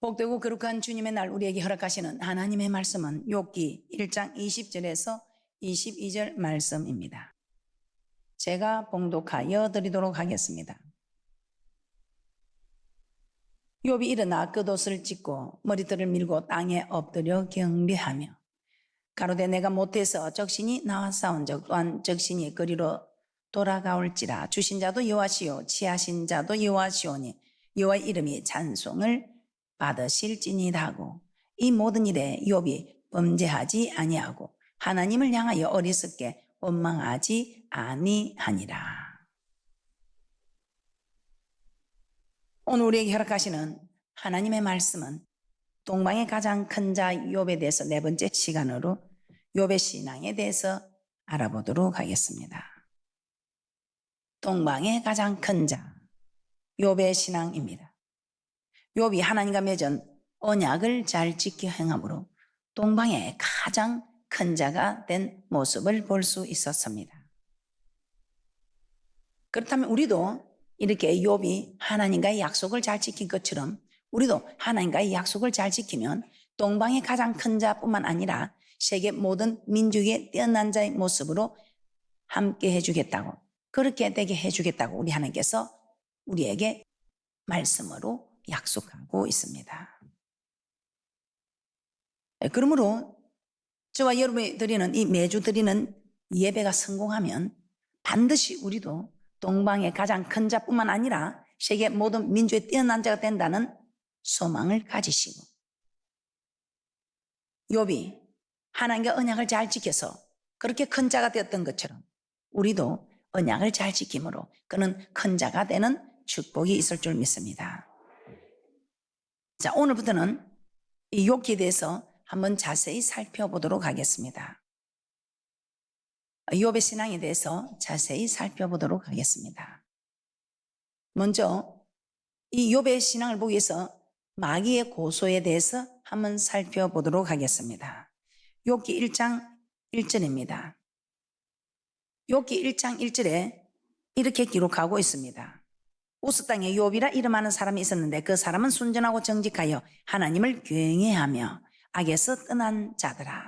복되고 거룩한 주님의 날 우리에게 허락하시는 하나님의 말씀은 욥기 1장 20절에서 22절 말씀입니다. 제가 봉독하여 드리도록 하겠습니다. 욥이 일어나 겉옷을 찢고 머리털을 밀고 땅에 엎드려 경배하며 가로되 내가 못해서 적신이 나와 싸운 적 또한 적신이 그리로 돌아가올지라. 주신 자도 여호와시요 취하신 자도 여호와시오니 여호와의 이름이 찬송을 받으실지니라 하고, 이 모든 일에 욥이 범죄하지 아니하고 하나님을 향하여 어리석게 원망하지 아니하니라. 오늘 우리에게 허락하시는 하나님의 말씀은 동방의 가장 큰 자 욥에 대해서 네 번째 시간으로 욥의 신앙에 대해서 알아보도록 하겠습니다. 동방의 가장 큰 자 욥의 신앙입니다. 욥이 하나님과 맺은 언약을 잘 지켜 행함으로 동방의 가장 큰 자가 된 모습을 볼 수 있었습니다. 그렇다면 우리도 이렇게 욥이 하나님과의 약속을 잘 지킨 것처럼 우리도 하나님과의 약속을 잘 지키면 동방의 가장 큰 자뿐만 아니라 세계 모든 민족의 뛰어난 자의 모습으로 함께 해주겠다고, 그렇게 되게 해주겠다고 우리 하나님께서 우리에게 말씀으로 약속하고 있습니다. 그러므로 저와 여러분이 드리는 이 매주 드리는 예배가 성공하면 반드시 우리도 동방의 가장 큰 자뿐만 아니라 세계 모든 민족의 뛰어난 자가 된다는 소망을 가지시고, 욥이 하나님과 언약을 잘 지켜서 그렇게 큰 자가 되었던 것처럼 우리도 언약을 잘 지킴으로 그는 큰 자가 되는 축복이 있을 줄 믿습니다. 자, 오늘부터는 이 욥기에 대해서 한번 자세히 살펴보도록 하겠습니다. 욥의 신앙에 대해서 자세히 살펴보도록 하겠습니다. 먼저 이 욥의 신앙을 보기 위해서 마귀의 고소에 대해서 한번 살펴보도록 하겠습니다. 욥기 1장 1절입니다. 욥기 1장 1절에 이렇게 기록하고 있습니다. 우스 땅에 욥이라 이름하는 사람이 있었는데 그 사람은 순전하고 정직하여 하나님을 경외하며 악에서 떠난 자더라.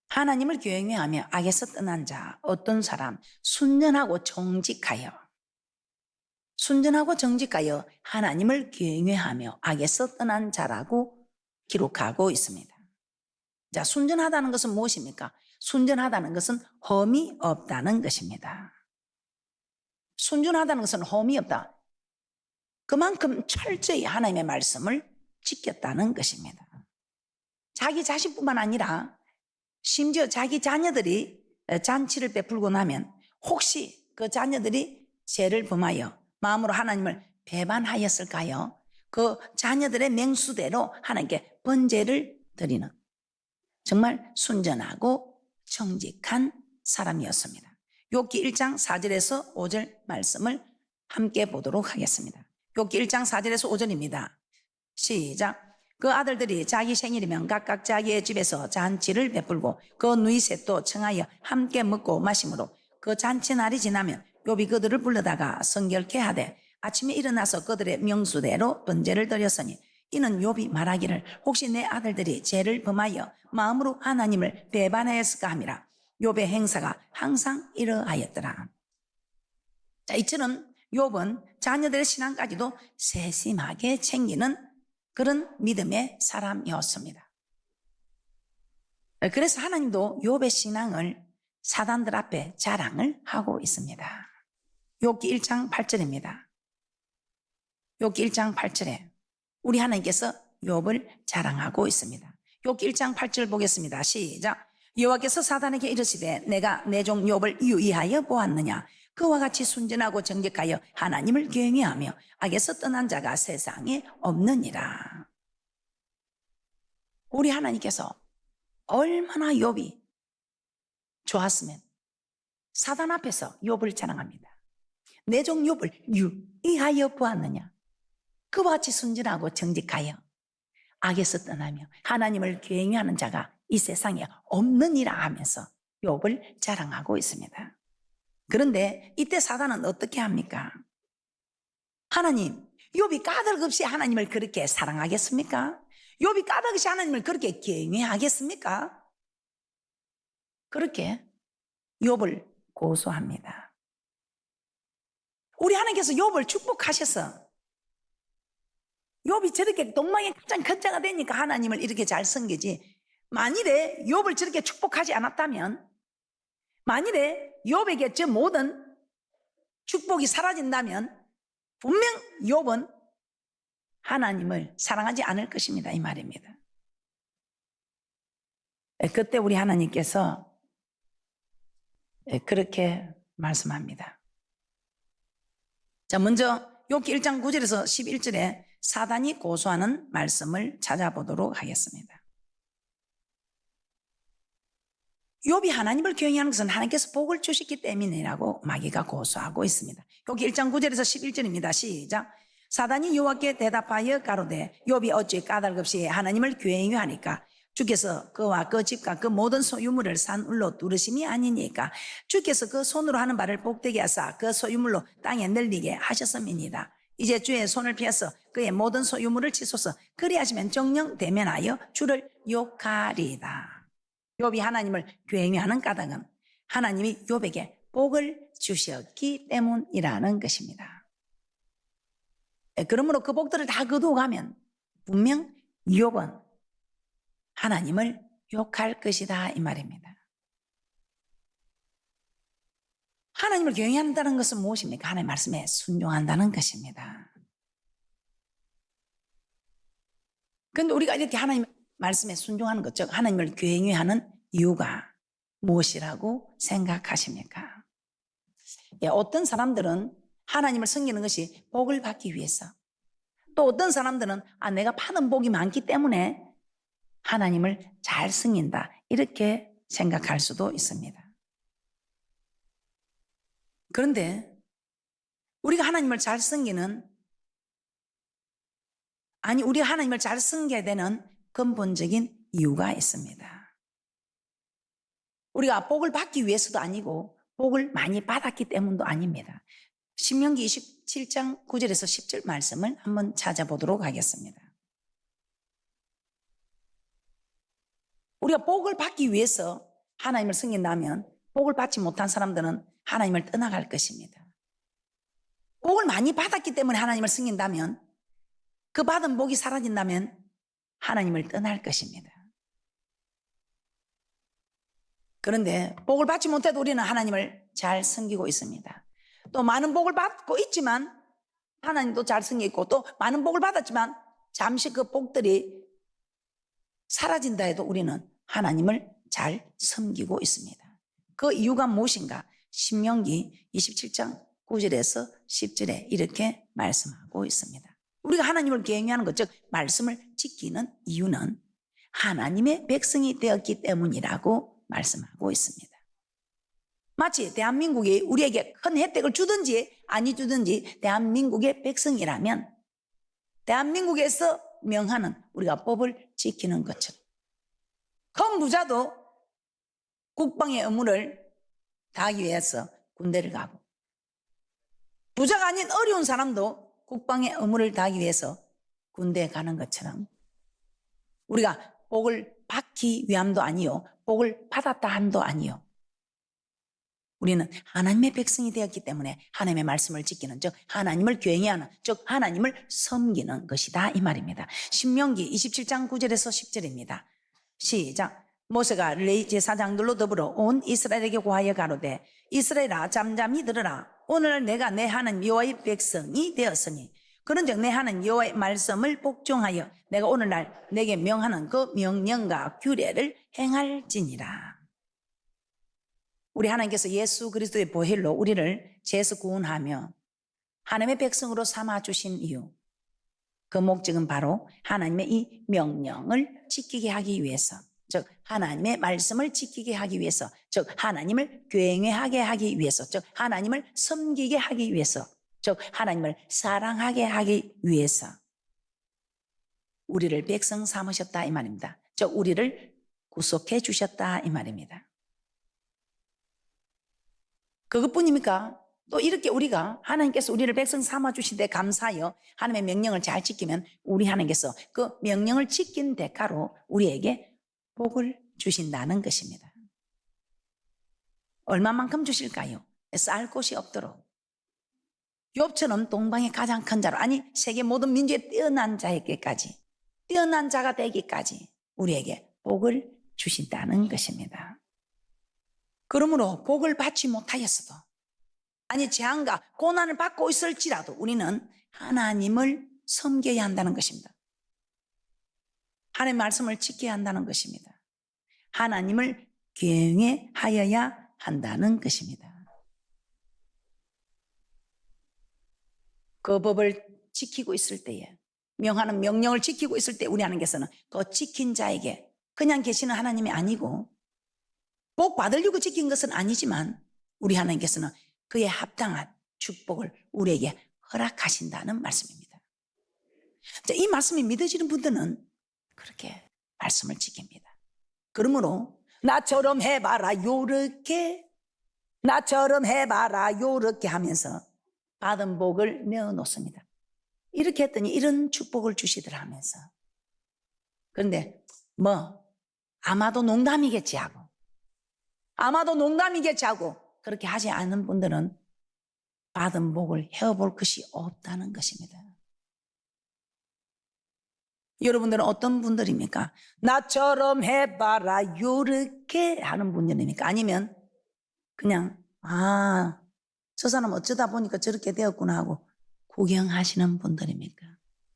하나님을 경외하며 악에서 떠난 자, 어떤 사람? 순전하고 정직하여 하나님을 경외하며 악에서 떠난 자라고 기록하고 있습니다. 자, 순전하다는 것은 무엇입니까? 순전하다는 것은 험이 없다는 것입니다. 순전하다는 것은 험이 없다. 그만큼 철저히 하나님의 말씀을 지켰다는 것입니다. 자기 자식뿐만 아니라 심지어 자기 자녀들이 잔치를 베풀고 나면 혹시 그 자녀들이 죄를 범하여 마음으로 하나님을 배반하였을까요? 그 자녀들의 맹수대로 하나님께 번제를 드리는 정말 순전하고 정직한 사람이었습니다. 욥기 1장 4절에서 5절 말씀을 함께 보도록 하겠습니다. 욥기 1장 4절에서 5절입니다. 시작. 그 아들들이 자기 생일이면 각각 자기의 집에서 잔치를 베풀고 그 누이셋도 청하여 함께 먹고 마심으로 그 잔치 날이 지나면 욥이 그들을 불러다가 성결케 하되 아침에 일어나서 그들의 명수대로 번제를 드렸으니 이는 욥이 말하기를 혹시 내 아들들이 죄를 범하여 마음으로 하나님을 배반하였을까 함이라. 욥의 행사가 항상 이러하였더라. 자, 이처럼 욥은 자녀들의 신앙까지도 세심하게 챙기는 그런 믿음의 사람이었습니다. 그래서 하나님도 욥의 신앙을 사단들 앞에 자랑을 하고 있습니다. 욥기 1장 8절입니다. 욥기 1장 8절에 우리 하나님께서 욥을 자랑하고 있습니다. 욥기 1장 8절 보겠습니다. 시작. 여호와께서 사단에게 이르시되 내가 내 종 욥을 유의하여 보았느냐. 그와 같이 순전하고 정직하여 하나님을 경외하며 악에서 떠난 자가 세상에 없느니라. 우리 하나님께서 얼마나 욥이 좋았으면 사단 앞에서 욥을 자랑합니다. 내 종 욥을 유의하여 보았느냐. 그와 같이 순전하고 정직하여 악에서 떠나며 하나님을 경외하는 자가 이 세상에 없느니라 하면서 욥을 자랑하고 있습니다. 그런데 이때 사단은 어떻게 합니까? 하나님, 욥이 까닭 없이 하나님을 그렇게 사랑하겠습니까? 욥이 까닭 없이 하나님을 그렇게 경외하겠습니까? 그렇게 욥을 고소합니다. 우리 하나님께서 욥을 축복하셔서 욥이 저렇게 동방의 가장 큰 자가 되니까 하나님을 이렇게 잘 섬기지, 만일에 욥을 저렇게 축복하지 않았다면, 만일에 욥에게 저 모든 축복이 사라진다면 분명 욥은 하나님을 사랑하지 않을 것입니다, 이 말입니다. 그때 우리 하나님께서 그렇게 말씀합니다. 자, 먼저 욥기 1장 9절에서 11절에 사단이 고소하는 말씀을 찾아보도록 하겠습니다. 욥이 하나님을 경외하는 것은 하나님께서 복을 주셨기 때문이라고 마귀가 고소하고 있습니다. 여기 1장 9절에서 11절입니다. 시작. 사단이 여호와께 대답하여 가로되 욥이 어찌 까닭 없이 하나님을 경외하니까 주께서 그와 그 집과 그 모든 소유물을 산울로 두르심이 아니니까 주께서 그 손으로 하는 바를 복되게 하사 그 소유물로 땅에 널리게 하셨음이니이다. 이제 주의 손을 피해서 그의 모든 소유물을 치소서. 그리하시면 정령 대면하여 주를 욕하리이다. 욥이 하나님을 경외하는 까닭은 하나님이 욥에게 복을 주셨기 때문이라는 것입니다. 그러므로 그 복들을 다 거두어가면 분명 욥은 하나님을 욕할 것이다, 이 말입니다. 하나님을 경외한다는 것은 무엇입니까? 하나님의 말씀에 순종한다는 것입니다. 그런데 우리가 이렇게 하나님 말씀에 순종하는 것, 즉 하나님을 경외하는 이유가 무엇이라고 생각하십니까? 어떤 사람들은 하나님을 섬기는 것이 복을 받기 위해서, 또 어떤 사람들은 내가 받은 복이 많기 때문에 하나님을 잘 섬긴다, 이렇게 생각할 수도 있습니다. 그런데 우리가 하나님을 잘 섬기는, 우리가 하나님을 잘 섬겨야 되는 근본적인 이유가 있습니다. 우리가 복을 받기 위해서도 아니고 복을 많이 받았기 때문도 아닙니다. 신명기 27장 9절에서 10절 말씀을 한번 찾아보도록 하겠습니다. 우리가 복을 받기 위해서 하나님을 섬긴다면 복을 받지 못한 사람들은 하나님을 떠나갈 것입니다. 복을 많이 받았기 때문에 하나님을 섬긴다면, 그 받은 복이 사라진다면 하나님을 떠날 것입니다. 그런데 복을 받지 못해도 우리는 하나님을 잘 섬기고 있습니다. 또 많은 복을 받고 있지만 하나님도 잘 섬기고, 또 많은 복을 받았지만 잠시 그 복들이 사라진다 해도 우리는 하나님을 잘 섬기고 있습니다. 그 이유가 무엇인가? 신명기 27장 9절에서 10절에 이렇게 말씀하고 있습니다. 우리가 하나님을 경외하는 것, 즉 말씀을 지키는 이유는 하나님의 백성이 되었기 때문이라고 말씀하고 있습니다. 마치 대한민국이 우리에게 큰 혜택을 주든지 아니 주든지 대한민국의 백성이라면 대한민국에서 명하는 우리가 법을 지키는 것처럼, 큰 부자도 국방의 의무를 다하기 위해서 군대를 가고, 부자가 아닌 어려운 사람도 국방의 의무를 다하기 위해서 군대에 가는 것처럼 우리가 복을 받기 위함도 아니요, 복을 받았다 함도 아니요, 우리는 하나님의 백성이 되었기 때문에 하나님의 말씀을 지키는, 즉 하나님을 경외하는, 즉 하나님을 섬기는 것이다, 이 말입니다. 신명기 27장 9절에서 10절입니다. 시작. 모세가 레위 제사장들로 더불어 온 이스라엘에게 고하여 가로되 이스라엘아 잠잠히 들으라. 오늘 내가 내 하나님 여호와의 백성이 되었으니 그런즉 내 하나님 여호와의 말씀을 복종하여 내가 오늘날 내게 명하는 그 명령과 규례를 행할지니라. 우리 하나님께서 예수 그리스도의 보혈로 우리를 죄에서 구원하며 하나님의 백성으로 삼아주신 이유, 그 목적은 바로 하나님의 이 명령을 지키게 하기 위해서, 즉 하나님의 말씀을 지키게 하기 위해서, 즉 하나님을 경외하게 하기 위해서, 즉 하나님을 섬기게 하기 위해서, 즉 하나님을 사랑하게 하기 위해서 우리를 백성 삼으셨다, 이 말입니다. 즉 우리를 구속해 주셨다, 이 말입니다. 그것뿐입니까? 또 이렇게 우리가 하나님께서 우리를 백성 삼아주시되 감사하여 하나님의 명령을 잘 지키면 우리 하나님께서 그 명령을 지킨 대가로 우리에게 복을 주신다는 것입니다. 얼마만큼 주실까요? 쌀 곳이 없도록 욥처럼 동방의 가장 큰 자로, 아니 세계 모든 민주에 뛰어난 자에게까지, 뛰어난 자가 되기까지 우리에게 복을 주신다는 것입니다. 그러므로 복을 받지 못하였어도, 아니 재앙과 고난을 받고 있을지라도 우리는 하나님을 섬겨야 한다는 것입니다. 하나님의 말씀을 지켜야 한다는 것입니다. 하나님을 경외하여야 한다는 것입니다. 그 법을 지키고 있을 때에, 명하는 명령을 지키고 있을 때 우리 하나님께서는 그 지킨 자에게, 그냥 계시는 하나님이 아니고 복 받으려고 지킨 것은 아니지만 우리 하나님께서는 그에 합당한 축복을 우리에게 허락하신다는 말씀입니다. 이 말씀이 믿어지는 분들은 그렇게 말씀을 지킵니다. 그러므로 나처럼 해봐라 요렇게, 나처럼 해봐라 요렇게 하면서 받은 복을 내어놓습니다. 이렇게 했더니 이런 축복을 주시더라 하면서. 그런데 아마도 농담이겠지 하고, 아마도 농담이겠지 하고 그렇게 하지 않는 분들은 받은 복을 헤어볼 것이 없다는 것입니다. 여러분들은 어떤 분들입니까? 나처럼 해봐라 요렇게 하는 분들입니까? 아니면 그냥 저 사람 어쩌다 보니까 저렇게 되었구나 하고 구경하시는 분들입니까?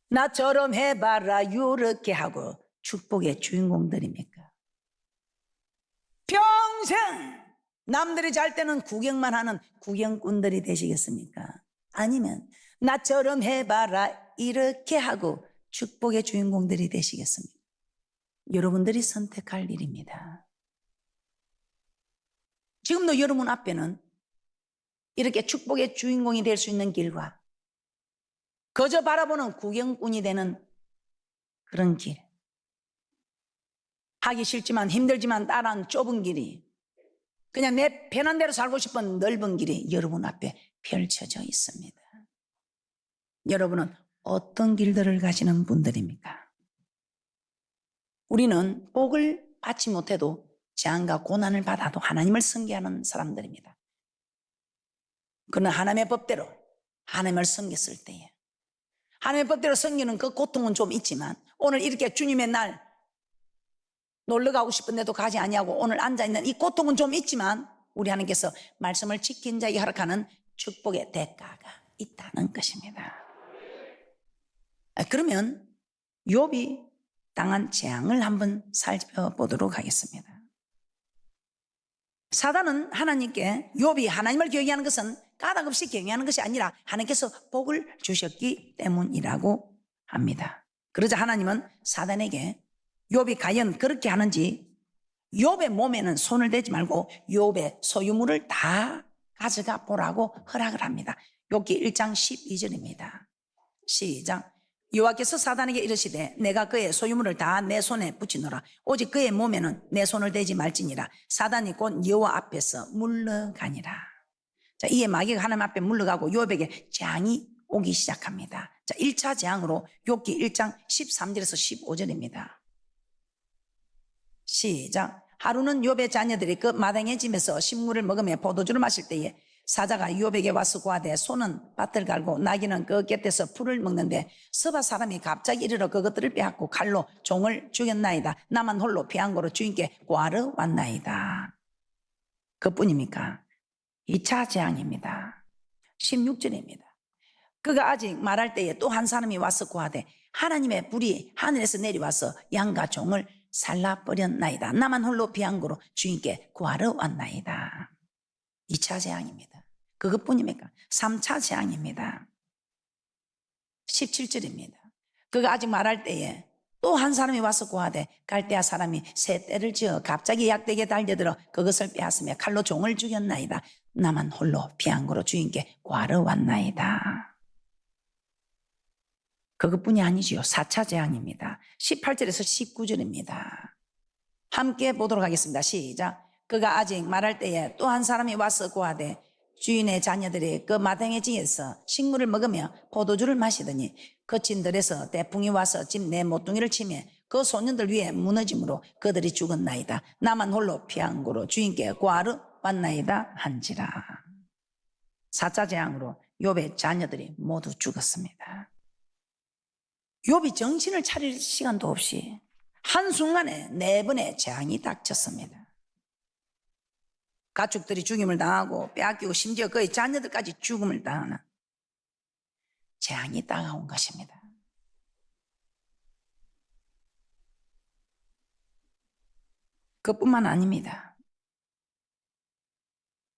나처럼 해봐라 요렇게 하고 축복의 주인공들입니까? 평생 남들이 잘 때는 구경만 하는 구경꾼들이 되시겠습니까? 아니면 나처럼 해봐라 이렇게 하고 축복의 주인공들이 되시겠습니까? 여러분들이 선택할 일입니다. 지금도 여러분 앞에는 이렇게 축복의 주인공이 될 수 있는 길과 그저 바라보는 구경꾼이 되는 그런 길, 하기 싫지만 힘들지만 따라한 좁은 길이, 그냥 내 편한 대로 살고 싶은 넓은 길이 여러분 앞에 펼쳐져 있습니다. 여러분은 어떤 길들을 가시는 분들입니까? 우리는 복을 받지 못해도 재앙과 고난을 받아도 하나님을 섬기하는 사람들입니다. 그러나 하나님의 법대로 하나님을 섬겼을 때에, 하나님의 법대로 섬기는 그 고통은 좀 있지만, 오늘 이렇게 주님의 날 놀러 가고 싶은데도 가지 아니하고 오늘 앉아있는 이 고통은 좀 있지만 우리 하나님께서 말씀을 지킨 자에게 허락하는 축복의 대가가 있다는 것입니다. 그러면 욥이 당한 재앙을 한번 살펴보도록 하겠습니다. 사단은 하나님께, 욥이 하나님을 경외하는 것은 까닭없이 경외하는 것이 아니라 하나님께서 복을 주셨기 때문이라고 합니다. 그러자 하나님은 사단에게 욥이 과연 그렇게 하는지 욥의 몸에는 손을 대지 말고 욥의 소유물을 다 가져가 보라고 허락을 합니다. 욥기 1장 12절입니다. 시작. 여호와께서 사단에게 이르시되 내가 그의 소유물을 다 내 손에 붙이노라. 오직 그의 몸에는 내 손을 대지 말지니라. 사단이 곧 여호와 앞에서 물러가니라. 자, 이에 마귀가 하나님 앞에 물러가고 욥에게 재앙이 오기 시작합니다. 자, 1차 재앙으로 욥기 1장 13절에서 15절입니다. 시작. 하루는 욥의 자녀들이 그 마당의 집에서 식물을 먹으며 포도주를 마실 때에 사자가 욥에게 와서 고하되 소는 밭을 갈고 나귀는 그 곁에서 풀을 먹는데 서바 사람이 갑자기 이르러 그것들을 빼앗고 칼로 종을 죽였나이다. 나만 홀로 피한고로 주인께 고하러 왔나이다. 그뿐입니까? 2차 재앙입니다. 16절입니다. 그가 아직 말할 때에 또 한 사람이 와서 고하되 하나님의 불이 하늘에서 내려와서 양과 종을 살라버렸나이다. 나만 홀로 비한고로 주인께 구하러 왔나이다. 2차 재앙입니다. 그것뿐입니까? 3차 재앙입니다. 17절입니다. 그가 아직 말할 때에 또 한 사람이 와서 고하되 갈대아 사람이 새 떼를 지어 갑자기 약대기에 달려들어 그것을 빼앗으며 칼로 종을 죽였나이다. 나만 홀로 비한고로 주인께 구하러 왔나이다. 그것뿐이 아니지요. 4차 재앙입니다. 18절에서 19절입니다. 함께 보도록 하겠습니다. 시작. 그가 아직 말할 때에 또 한 사람이 와서 고하되 주인의 자녀들이 그 마당의지에서 식물을 먹으며 포도주를 마시더니 거친 들에서 태풍이 와서 집 내 모퉁이를 치매 그 소년들 위에 무너짐으로 그들이 죽었나이다. 나만 홀로 피한고로 주인께 고하러 왔나이다 한지라. 4차 재앙으로 욥의 자녀들이 모두 죽었습니다. 욥이 정신을 차릴 시간도 없이 한순간에 4번의 재앙이 닥쳤습니다. 가축들이 죽임을 당하고 빼앗기고 심지어 그의 자녀들까지 죽음을 당하는 재앙이 다가온 것입니다. 그뿐만 아닙니다.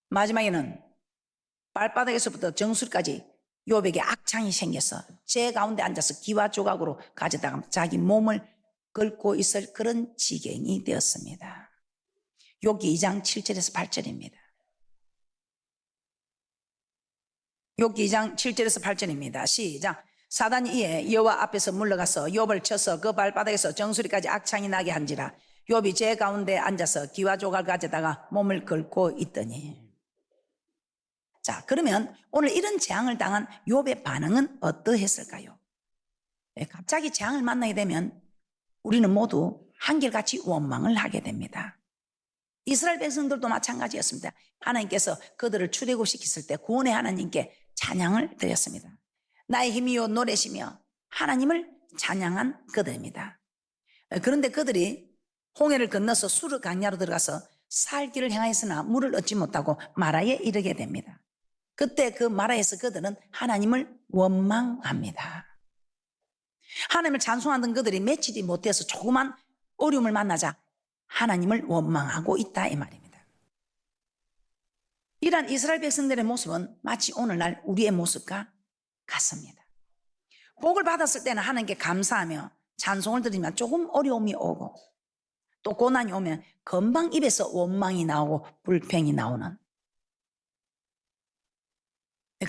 마지막에는 발바닥에서부터 정수리까지 욥에게 악창이 생겨서 제 가운데 앉아서 기와 조각으로 가져다가 자기 몸을 긁고 있을 그런 지경이 되었습니다. 욥기 2장 7절에서 8절입니다. 욥기 2장 7절에서 8절입니다. 시작. 사단이 이에 여호와 앞에서 물러가서 욥을 쳐서 그 발바닥에서 정수리까지 악창이 나게 한지라. 욥이 제 가운데 앉아서 기와 조각을 가져다가 몸을 긁고 있더니. 자, 그러면 오늘 이런 재앙을 당한 욥의 반응은 어떠했을까요? 갑자기 재앙을 만나게 되면 우리는 모두 한결같이 원망을 하게 됩니다. 이스라엘 백성들도 마찬가지였습니다. 하나님께서 그들을 출애굽시켰을 때 구원의 하나님께 찬양을 드렸습니다. 나의 힘이요 노래시며 하나님을 찬양한 그들입니다. 그런데 그들이 홍해를 건너서 수르 강야로 들어가서 살 길을 향하였으나 물을 얻지 못하고 마라에 이르게 됩니다. 그때 그 마라에서 그들은 하나님을 원망합니다. 하나님을 찬송하던 그들이 며칠이 못해서 조그만 어려움을 만나자 하나님을 원망하고 있다 이 말입니다. 이러한 이스라엘 백성들의 모습은 마치 오늘날 우리의 모습과 같습니다. 복을 받았을 때는 하나님께 감사하며 찬송을 드리면 조금 어려움이 오고 또 고난이 오면 금방 입에서 원망이 나오고 불평이 나오는.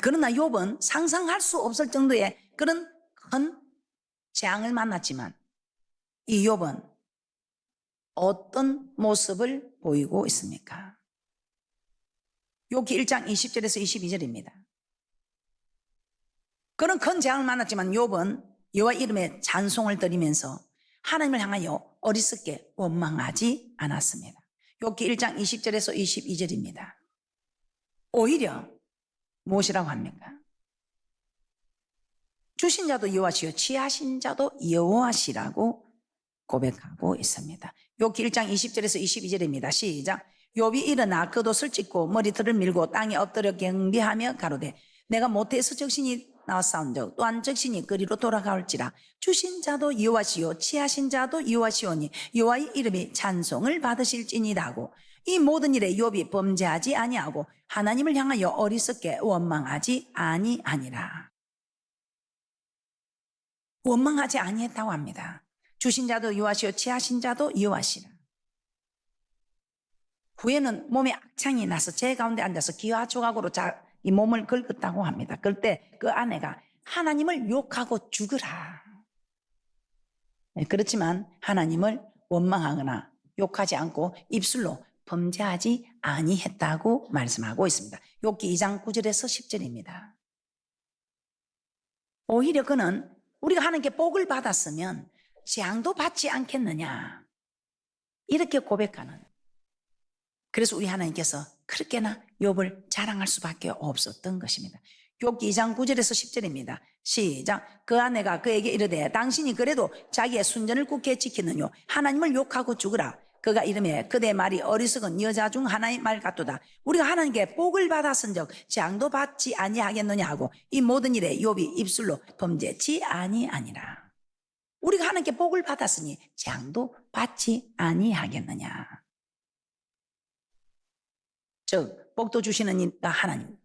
그러나 욥은 상상할 수 없을 정도의 그런 큰 재앙을 만났지만 이 욥은 어떤 모습을 보이고 있습니까? 욥기 1장 20절에서 22절입니다. 그런 큰 재앙을 만났지만 욥은 여호와 이름에 찬송을 드리면서 하나님을 향하여 어리석게 원망하지 않았습니다. 욥기 1장 20절에서 22절입니다. 오히려 무엇이라고 합니까? 주신 자도 여호와시요 취하신 자도 여호와시라고 고백하고 있습니다. 욥기 1장 20절에서 22절입니다. 시작. 욥이 일어나 겉옷을 찢고 머리털을 밀고 땅에 엎드려 경배하며 가로되 내가 모태에서 적신이 나왔사온즉 또한 적신이 그리로 돌아가올지라. 주신 자도 여호와시요 취하신 자도 여호와시오니 여호와의 이름이 찬송을 받으실지니라고. 이 모든 일에 욥이 범죄하지 아니하고 하나님을 향하여 어리석게 원망하지 아니하니라. 원망하지 아니했다고 합니다. 주신 자도 여호와시요 취하신 자도 여호와시라. 후에는 몸에 악창이 나서 제 가운데 앉아서 기와 조각으로 이 몸을 긁었다고 합니다. 그럴 때 그 아내가 하나님을 욕하고 죽으라. 그렇지만 하나님을 원망하거나 욕하지 않고 입술로 범죄하지 아니했다고 말씀하고 있습니다. 욥기 2장 9절에서 10절입니다. 오히려 그는 우리가 하나님께 복을 받았으면 재앙도 받지 않겠느냐 이렇게 고백하는. 그래서 우리 하나님께서 그렇게나 욥을 자랑할 수밖에 없었던 것입니다. 욥기 2장 9절에서 10절입니다. 시작. 그 아내가 그에게 이르되 당신이 그래도 자기의 순전을 굳게 지키느뇨 하나님을 욕하고 죽으라. 그가 이르매 그대 말이 어리석은 여자 중 하나의 말 같도다. 우리가 하나님께 복을 받았은즉 재앙도 받지 아니하겠느냐 하고 이 모든 일에 욥이 입술로 범죄치 아니하니라. 우리가 하나님께 복을 받았으니 재앙도 받지 아니하겠느냐. 즉 복도 주시는 이가 하나님,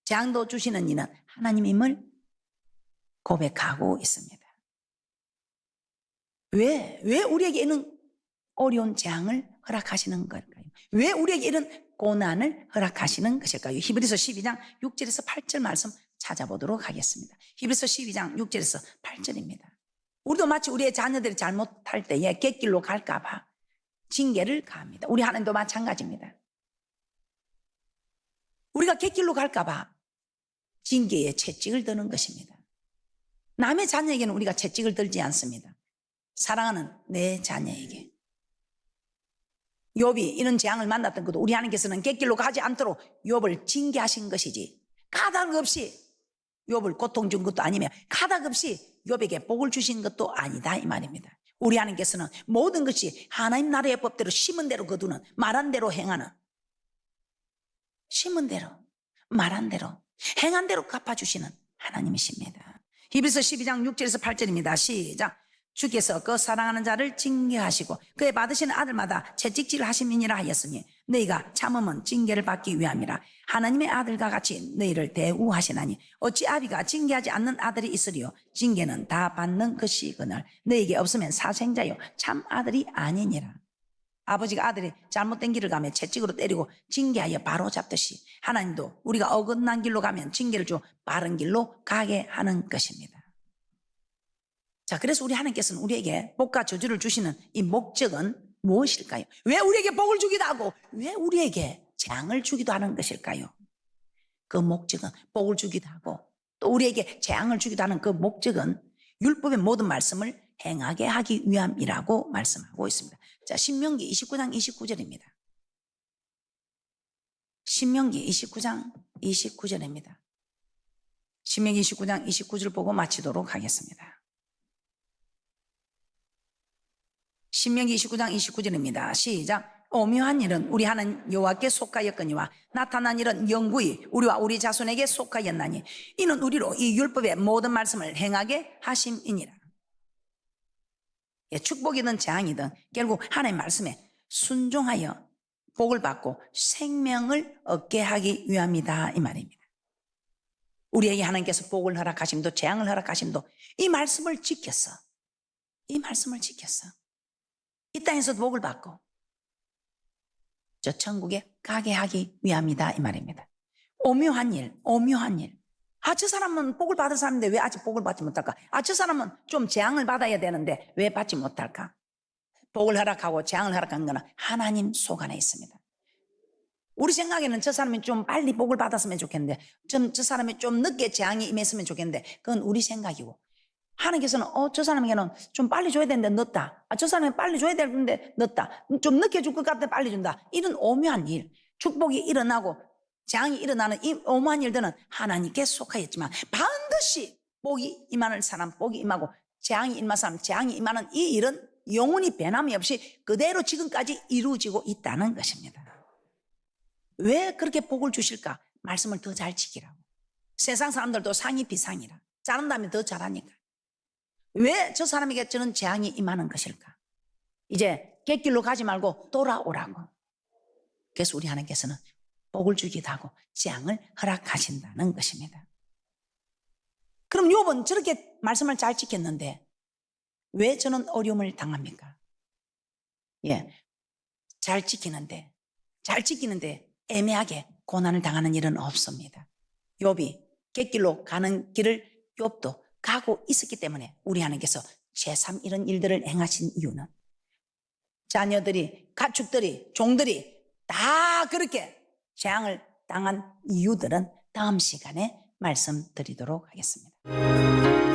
재앙도 주시는 이는 하나님임을 고백하고 있습니다. 왜 우리에게 이런 어려운 재앙을 허락하시는 걸까요? 왜 우리에게 이런 고난을 허락하시는 것일까요? 히브리서 12장 6절에서 8절 말씀 찾아보도록 하겠습니다. 히브리서 12장 6절에서 8절입니다. 우리도 마치 우리의 자녀들이 잘못할 때에 갯길로 갈까 봐 징계를 가합니다. 우리 하나님도 마찬가지입니다. 우리가 갯길로 갈까봐 징계에 채찍을 드는 것입니다. 남의 자녀에게는 우리가 채찍을 들지 않습니다. 사랑하는 내 자녀에게. 욥이 이런 재앙을 만났던 것도 우리 하나님께서는 갯길로 가지 않도록 욥을 징계하신 것이지, 까닭 없이 욥을 고통 준 것도 아니며 까닭 없이 욥에게 복을 주신 것도 아니다 이 말입니다. 우리 하나님께서는 모든 것이 하나님 나라의 법대로 심은 대로 거두는, 말한 대로 행하는, 심은 대로 말한 대로 행한 대로 갚아주시는 하나님이십니다. 히브리서 12장 6절에서 8절입니다. 시작. 주께서 그 사랑하는 자를 징계하시고 그의 받으시는 아들마다 채찍질 하심이니라 하였으니 너희가 참음은 징계를 받기 위함이라. 하나님의 아들과 같이 너희를 대우하시나니 어찌 아비가 징계하지 않는 아들이 있으리요. 징계는 다 받는 것이거늘 너희에게 없으면 사생자요 참 아들이 아니니라. 아버지가 아들이 잘못된 길을 가면 채찍으로 때리고 징계하여 바로 잡듯이 하나님도 우리가 어긋난 길로 가면 징계를 줘 바른 길로 가게 하는 것입니다. 자, 그래서 우리 하나님께서는 우리에게 복과 저주를 주시는 이 목적은 무엇일까요? 왜 우리에게 복을 주기도 하고 왜 우리에게 재앙을 주기도 하는 것일까요? 그 목적은, 복을 주기도 하고 또 우리에게 재앙을 주기도 하는 그 목적은 율법의 모든 말씀을 행하게 하기 위함이라고 말씀하고 있습니다. 자, 신명기 29장 29절입니다. 신명기 29장 29절입니다. 신명기 29장 29절 보고 마치도록 하겠습니다. 신명기 29장 29절입니다. 시작. 오묘한 일은 우리 하나님 여호와께 속하였거니와 나타난 일은 영구히 우리와 우리 자손에게 속하였나니 이는 우리로 이 율법의 모든 말씀을 행하게 하심이니라. 축복이든 재앙이든 결국 하나님의 말씀에 순종하여 복을 받고 생명을 얻게 하기 위함이다 이 말입니다. 우리에게 하나님께서 복을 허락하심도 재앙을 허락하심도 이 말씀을 지켰어. 이 말씀을 지켰어. 이 땅에서도 복을 받고 저 천국에 가게 하기 위함이다 이 말입니다. 오묘한 일, 오묘한 일. 아, 저 사람은 복을 받은 사람인데 왜 아직 복을 받지 못할까? 아, 저 사람은 좀 재앙을 받아야 되는데 왜 받지 못할까? 복을 허락하고 재앙을 허락하는 것은 하나님 속 안에 있습니다. 우리 생각에는 저 사람이 좀 빨리 복을 받았으면 좋겠는데 저 사람이 좀 늦게 재앙이 임했으면 좋겠는데 그건 우리 생각이고 하나님께서는 저 사람에게는 좀 빨리 줘야 되는데 늦다. 저 사람에게 빨리 줘야 되는데 늦다. 좀 늦게 줄 것 같은데 빨리 준다. 이런 오묘한 일, 축복이 일어나고 재앙이 일어나는 이 오묘한 일들은 하나님께 속하였지만 반드시 복이 임하는 사람 복이 임하고 재앙이 임하는 사람 재앙이 임하는 이 일은 영원히 변함이 없이 그대로 지금까지 이루어지고 있다는 것입니다. 왜 그렇게 복을 주실까? 말씀을 더 잘 지키라고. 세상 사람들도 상이 비상이라. 잘한다면 더 잘하니까. 왜 저 사람에게 저는 재앙이 임하는 것일까? 이제 갯길로 가지 말고 돌아오라고. 그래서 우리 하나님께서는 복을 주기도 하고 재앙을 허락하신다는 것입니다. 그럼 욥은 저렇게 말씀을 잘 지켰는데 왜 저는 어려움을 당합니까? 잘 지키는데 애매하게 고난을 당하는 일은 없습니다. 욥이 갯길로 가는 길을 욥도 가고 있었기 때문에 우리 하나님께서 제3 이런 일들을 행하신 이유는 자녀들이, 가축들이, 종들이 다 그렇게 재앙을 당한 이유들은 다음 시간에 말씀드리도록 하겠습니다.